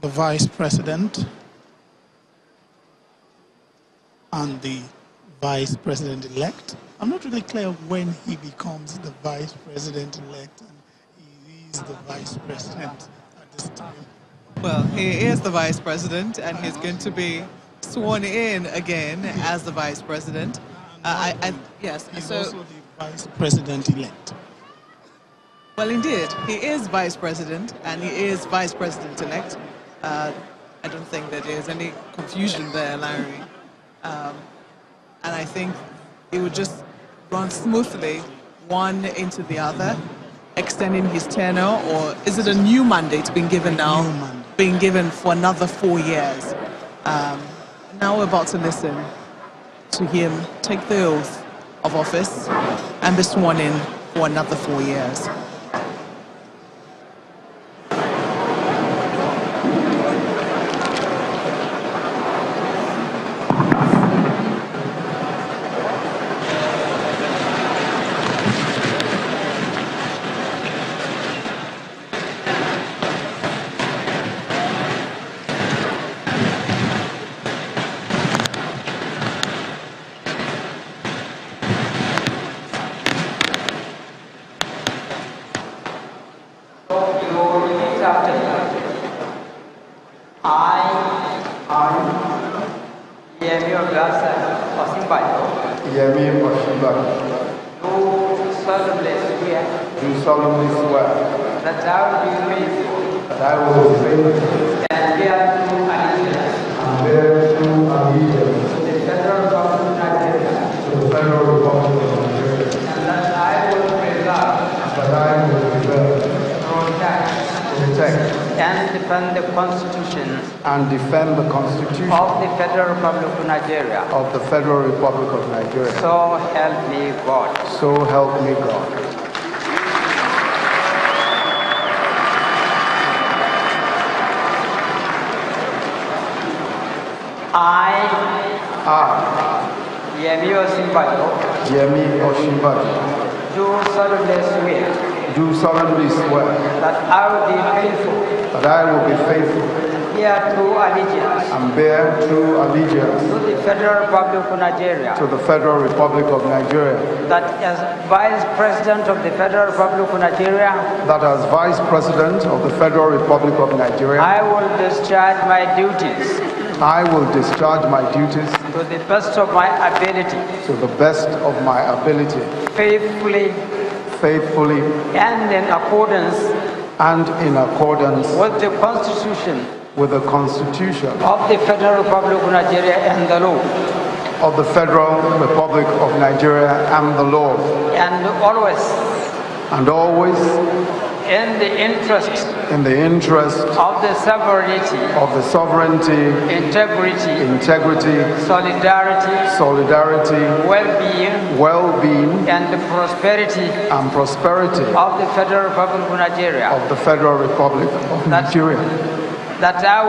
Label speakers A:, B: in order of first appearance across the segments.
A: the Vice President and the Vice President-elect. I'm not really clear when he becomes the Vice President-elect and he is the Vice President at this time.
B: Well, he is the Vice President and he's going to be sworn in again as the Vice President. Yes,
A: he's
B: so
A: also the Vice President-elect.
B: well, indeed, he is Vice President and he is Vice President-elect. I don't think that there's any confusion there, Larry. And I think it would just run smoothly, one into the other, extending his tenure, or is it a new mandate being given now? Being given for another 4 years. Now we're about to listen to him take the oath of office and be sworn in for another 4 years.
C: Osinbajo, do solemnly swear
D: that I will be faithful
C: that I will be faithful
D: and bear true allegiance
C: and bear true allegiance
D: to the Federal Republic of Nigeria,
C: to the Federal Republic of Nigeria,
D: and that I will preserve,
C: protect,
D: and defend the Constitution
C: and defend the Constitution
D: of the Federal Republic of Nigeria.
C: of the Federal Republic of Nigeria.
D: So help me God.
C: So help me God.
D: I, Yemi
C: Osinbajo,
D: do solemnly swear
C: that I will be faithful
D: and bear true allegiance
C: and bear true allegiance
D: to the Federal Republic of Nigeria,
C: to the Federal Republic of Nigeria,
D: that as Vice President of the Federal Republic of Nigeria,
C: that as Vice President of the Federal Republic of Nigeria,
D: I will discharge my duties
C: I will discharge my duties
D: to the best of my ability,
C: to the best of my ability,
D: faithfully
C: faithfully
D: and in accordance
C: with
D: the Constitution
C: of
D: the Federal Republic of Nigeria and the law,
C: of the Federal Republic of Nigeria and the law,
D: and
C: always
D: in the interest
C: of
D: the
C: sovereignty, integrity, solidarity, well-being,
D: and the prosperity
C: of
D: the Federal Republic of Nigeria,
C: of the Federal Republic of Nigeria.
D: That I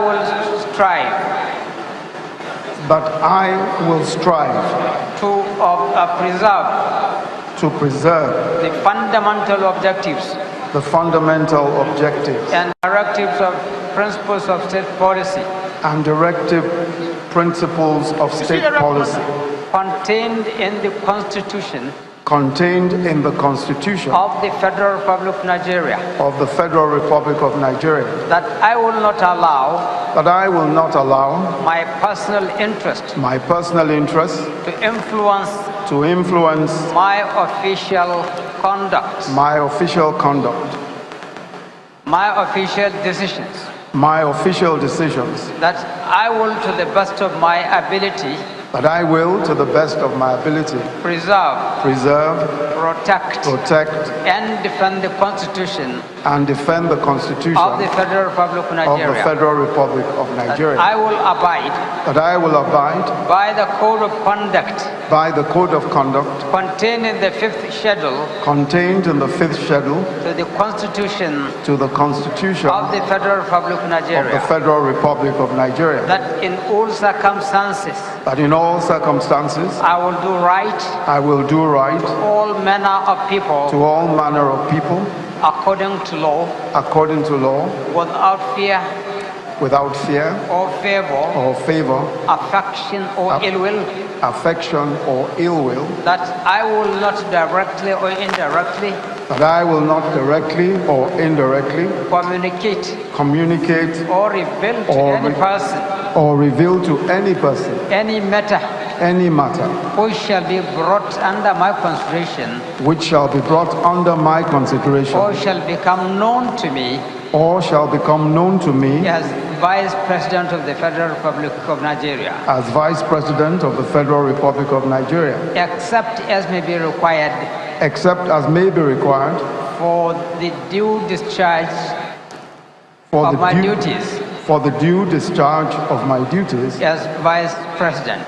D: will strive
C: to preserve
D: the fundamental objectives and directives of principles of state policy contained in the Constitution of the Federal Republic of Nigeria, that I will not allow my personal interest to influence my official conduct, my official decisions, that I will, to the best of my ability, preserve, protect, and defend the Constitution of the Federal Republic of Nigeria. That I will abide by the code of conduct contained in the fifth schedule to the Constitution of the Federal Republic of Nigeria. That in all circumstances I will do right to all manner of people according to law, without fear
C: without fear
D: or favor, affection or ill will, that I will not directly or indirectly communicate or reveal to any person any matter which shall be brought under my consideration or shall become known to me as Vice President of the Federal Republic of Nigeria. Except as may be required for the due discharge of my duties as Vice President.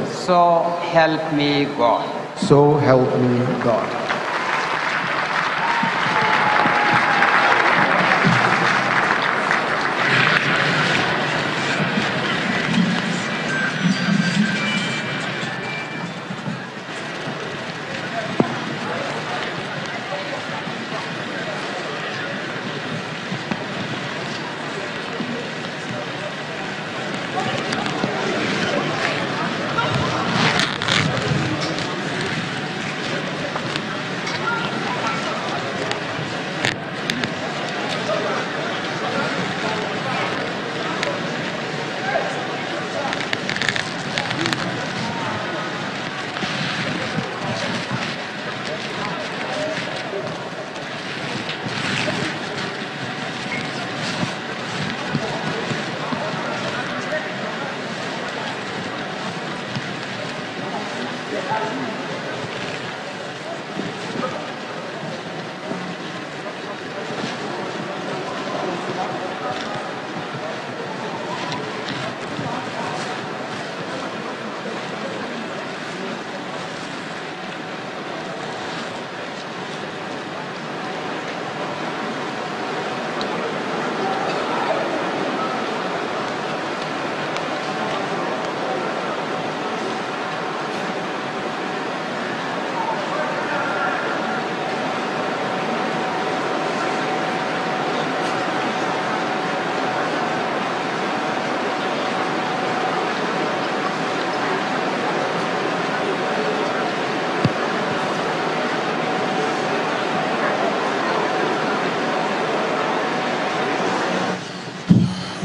D: So help me God.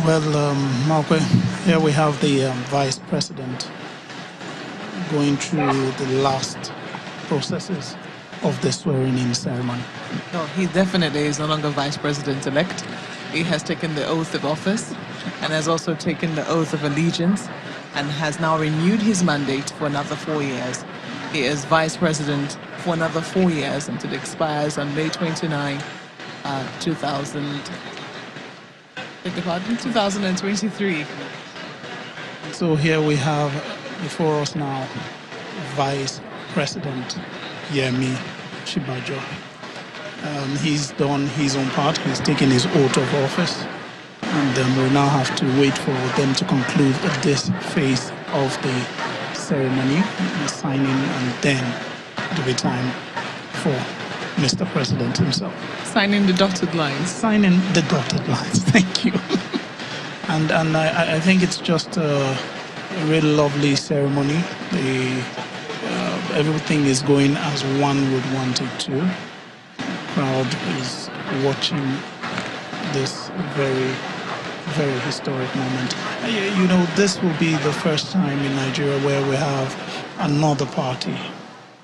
A: Well, Malkwe, here we have the Vice President going through the last processes of the swearing-in ceremony.
B: No, he definitely is no longer Vice President-elect. He has taken the oath of office and has also taken the oath of allegiance and has now renewed his mandate for another 4 years. He is Vice President for another 4 years until it expires on May 29, 2023.
A: So here we have before us now Vice President Yemi Osinbajo. He's done his own part. He's taken his oath of office, and we'll now have to wait for them to conclude this phase of the ceremony, the signing, and then it'll be time for Mr. President himself.
B: Signing the dotted lines.
A: Signing the dotted lines, thank you. And I think it's just a really lovely ceremony. Everything is going as one would want it to. The crowd is watching this very, very historic moment. You know, this will be the first time in Nigeria where we have another party,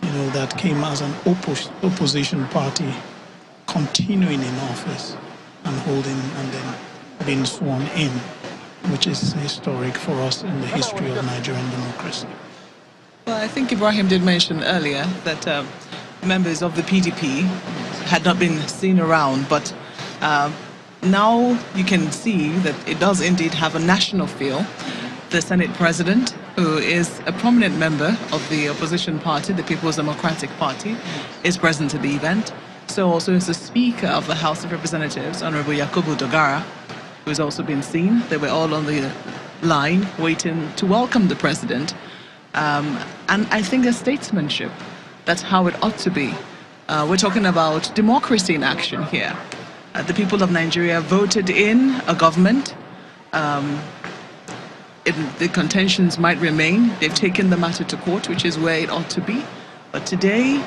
A: you know, that came as an opposition party continuing in office and holding and then being sworn in, which is historic for us in the history of Nigerian democracy.
B: Well, I think Ibrahim did mention earlier that members of the PDP had not been seen around, but now you can see that it does indeed have a national feel. The Senate President, who is a prominent member of the opposition party, the People's Democratic Party, is present at the event. So also is the Speaker of the House of Representatives, Honorable Yakubu Dogara, who has also been seen. They were all on the line waiting to welcome the President. And I think the statesmanship, that's how it ought to be. We're talking about democracy in action here. The people of Nigeria voted in a government The contentions might remain. They've taken the matter to court, which is where it ought to be. But today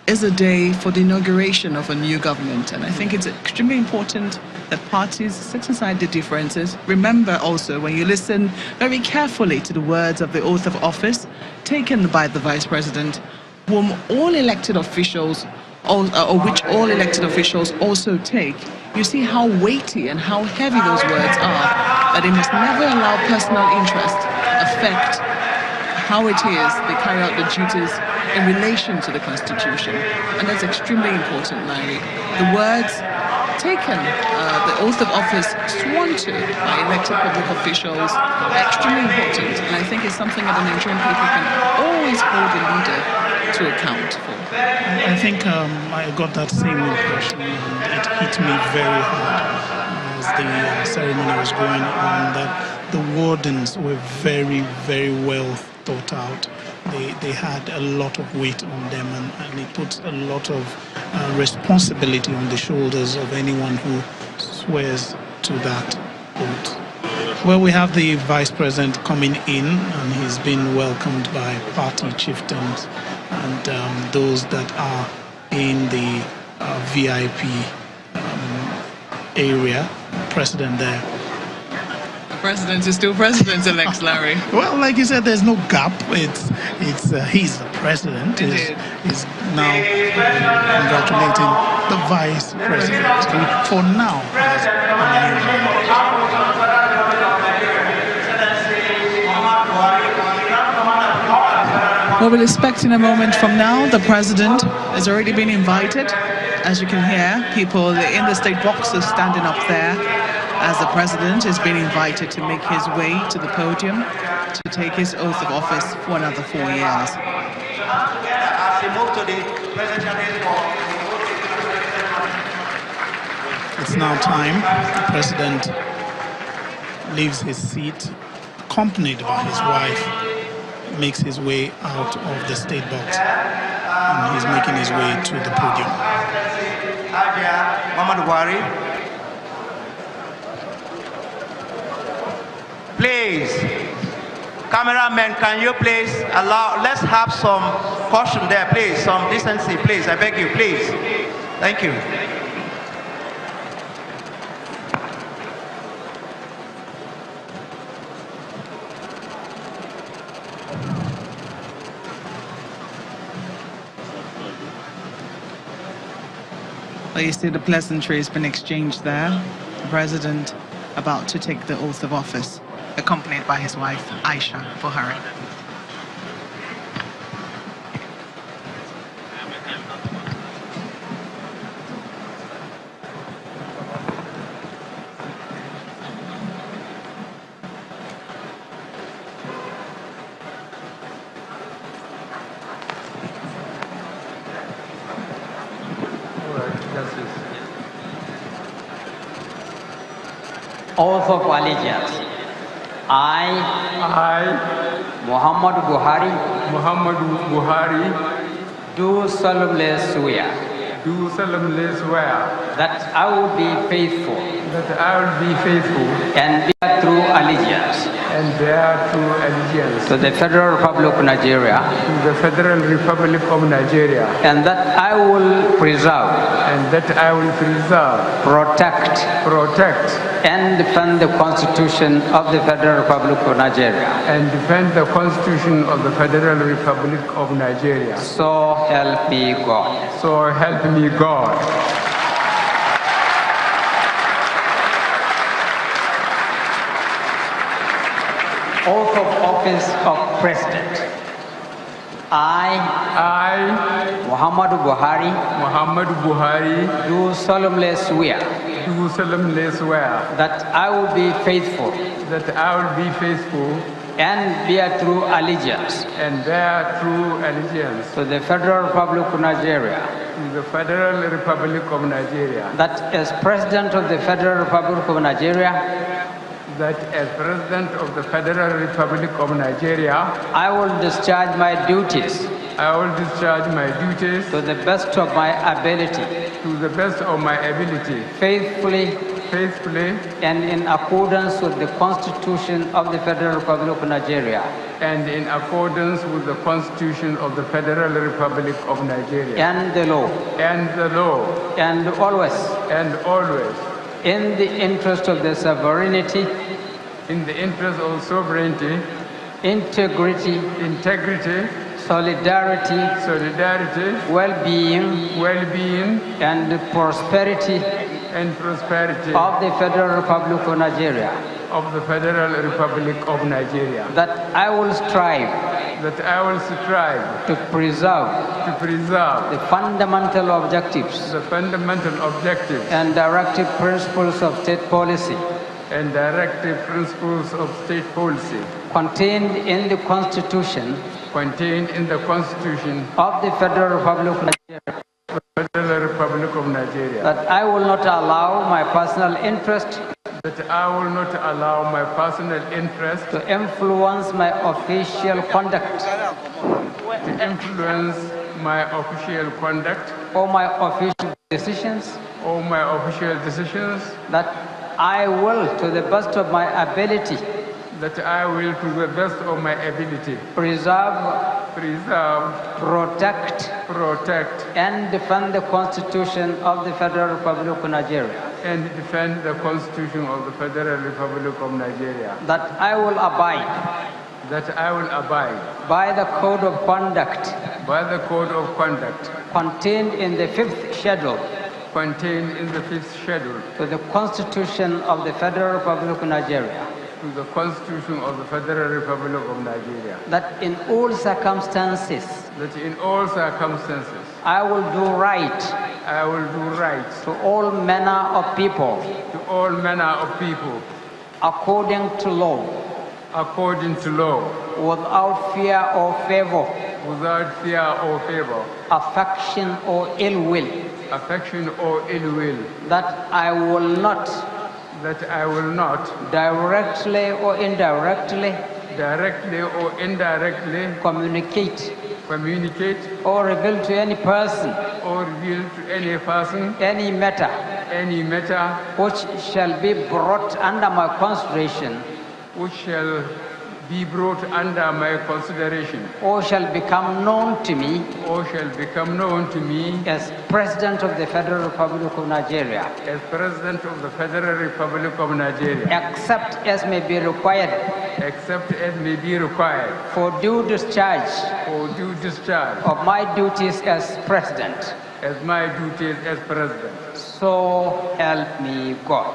B: is a day for the inauguration of a new government. And I think it's extremely important that parties set aside the differences. Remember also, when you listen very carefully to the words of the oath of office taken by the Vice President, whom all elected officials, or which all elected officials also take, you see how weighty and how heavy those words are, that they must never allow personal interest affect how it is they carry out the duties in relation to the Constitution. And that's extremely important, Larry. The words taken, the oath of office sworn to by elected public officials are extremely important. And I think it's something that the Nigerian people can always hold the leader to account for.
A: I think I got that same impression, and it hit me very hard as the ceremony was going on, that the wordings were very, very well thought out. They had a lot of weight on them, and it puts a lot of responsibility on the shoulders of anyone who swears to that oath. Well, we have the Vice President coming in, and he's been welcomed by party chieftains and those that are in the VIP area. President there.
B: The president is still president-elect, Larry.
A: Well, like you said, there's no gap. It's he's the president. He's now congratulating the vice president, who for now has
B: Well, we'll expect in a moment from now. The president has already been invited. As you can hear, people in the state boxes standing up there as the president has been invited to make his way to the podium to take his oath of office for another 4 years.
A: It's now time. The president leaves his seat, accompanied by his wife, makes his way out of the state box, and he's making his way to the podium.
C: Buhari. Please, cameramen, can you please allow, let's have some caution there, please, some decency, please, I beg you, please. Thank you.
B: Well, you see the pleasantry has been exchanged there. The president about to take the oath of office, accompanied by his wife, Aisha Buhari.
D: Oath of allegiance. I, Muhammad Buhari, do solemnly swear that I will be faithful and bear true allegiance to the Federal Republic of Nigeria, and that I will preserve, protect, and defend the Constitution of the Federal Republic of Nigeria. So help me God. Oath of office of President. I, Muhammad Buhari, do solemnly swear that I will be faithful and bear true allegiance to the Federal Republic of Nigeria, that as President of the Federal Republic of Nigeria, I will discharge my duties to the best of my ability, faithfully faithfully, and in accordance with the Constitution of the Federal Republic of Nigeria, and in accordance with the Constitution of the Federal Republic of Nigeria, and the law, and always, in the interest of the sovereignty, integrity, solidarity, well-being, and prosperity, of the Federal Republic of Nigeria. That I will strive, to preserve, the fundamental objectives, and directive principles of state policy, contained in the Constitution, of the Federal Republic of Nigeria. That I will not allow my personal interest, to influence my official conduct, or my official decisions, that I will, to the best of my ability, preserve, protect, and defend the Constitution of the Federal Republic of Nigeria. That I will abide, by the code of conduct, contained in the 5th schedule, to the Constitution of the Federal Republic of Nigeria. That in all circumstances, I will do right, to all manner of people, according to law, without fear or favor, affection or ill will. That I will not, directly or indirectly, communicate, or reveal to any person, any matter, which shall be brought under my consideration, or shall become known to me, as President of the Federal Republic of Nigeria, except as may be required, for due discharge, of my duties as President. So help me God.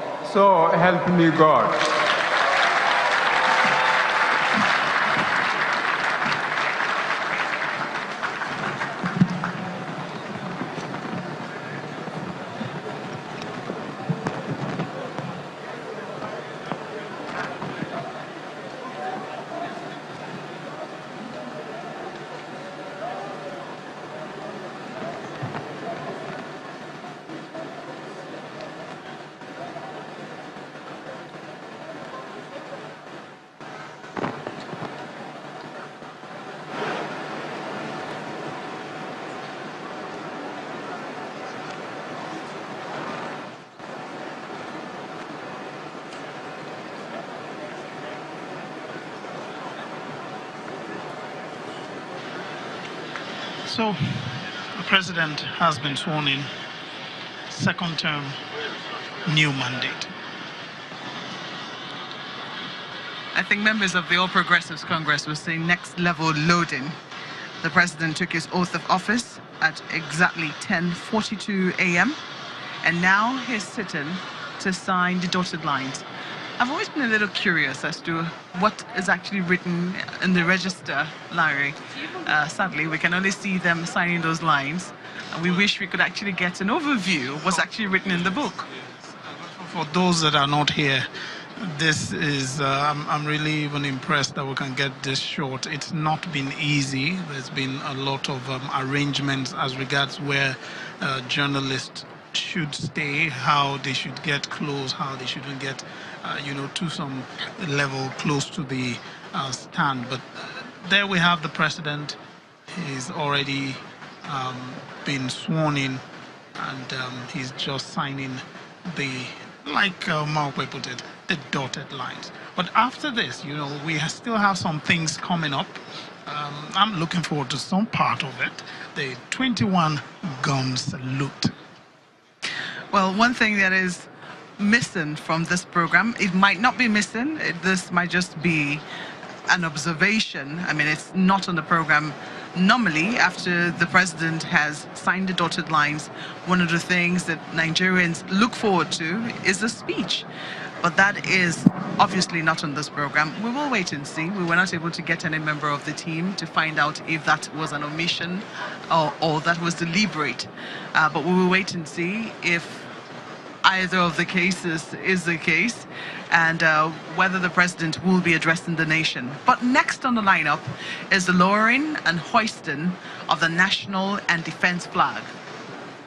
A: So, the president has been sworn in, second term, new mandate.
B: I think members of the All Progressives Congress were saying next level loading. The president took his oath of office at exactly 10:42 a.m. and now he's sitting to sign the dotted lines. I've always been a little curious as to what is actually written in the register, Larry. Sadly, we can only see them signing those lines. And we wish we could actually get an overview of what's actually written in the book.
A: For those that are not here, this is, I'm really even impressed that we can get this short. It's not been easy. There's been a lot of arrangements as regards where journalists should stay, how they should get close, how they shouldn't get, to some level close to the stand. But there we have the president. He's already been sworn in, and he's just signing the like Maupe put it, the dotted lines. But after this, we still have some things coming up. I'm looking forward to some part of it. The 21 gun salute.
B: Well, one thing that is missing from this program, it might not be missing, this might just be an observation. I mean, it's not on the program. Normally, after the president has signed the dotted lines, one of the things that Nigerians look forward to is the speech. But that is obviously not on this program. We will wait and see. We were not able to get any member of the team to find out if that was an omission or that was deliberate. But we will wait and see if either of the cases is the case, and whether the president will be addressing the nation. But next on the lineup is the lowering and hoisting of the national and defense flag,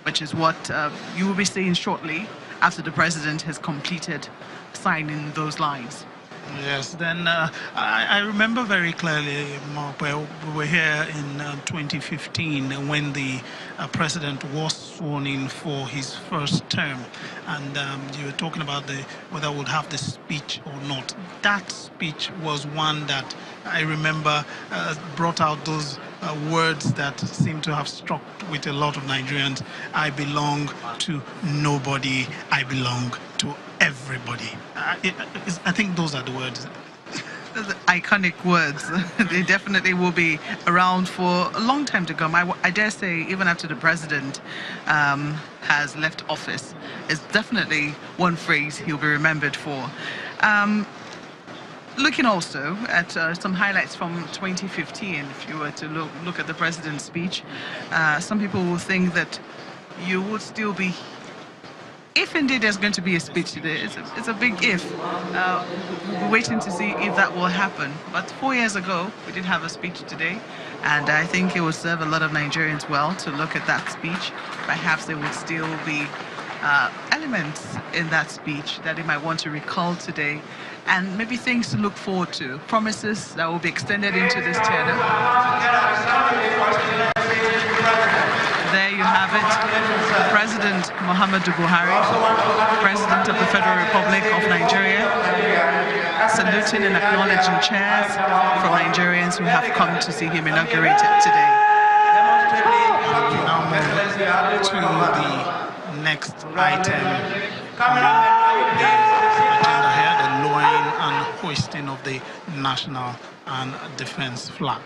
B: which is what you will be seeing shortly after the president has completed signing those lines.
A: Yes, then I remember very clearly, Mark, where we were here in 2015 when the president was sworn in for his first term, and you were talking about whether we would have the speech or not. That speech was one that I remember brought out those words that seem to have struck with a lot of Nigerians. I belong to nobody, I belong to everybody. I think those are the words.
B: The iconic words. They definitely will be around for a long time to come. I dare say, even after the president has left office, it's definitely one phrase he'll be remembered for. Looking also at some highlights from 2015, if you were to look at the president's speech, some people will think that you would still be, if indeed there's going to be a speech today, it's a big if. We're waiting to see if that will happen. But 4 years ago, we did have a speech today, and I think it would serve a lot of Nigerians well to look at that speech. Perhaps there would still be elements in that speech that they might want to recall today, and maybe things to look forward to, promises that will be extended into this tenure. There you have it, President Muhammadu Buhari, President of the Federal Republic of Nigeria, saluting and acknowledging chairs from Nigerians who have come to see him inaugurated today.
A: We now move to the next item on the agenda here, the lowering and hoisting of the national and defense flag.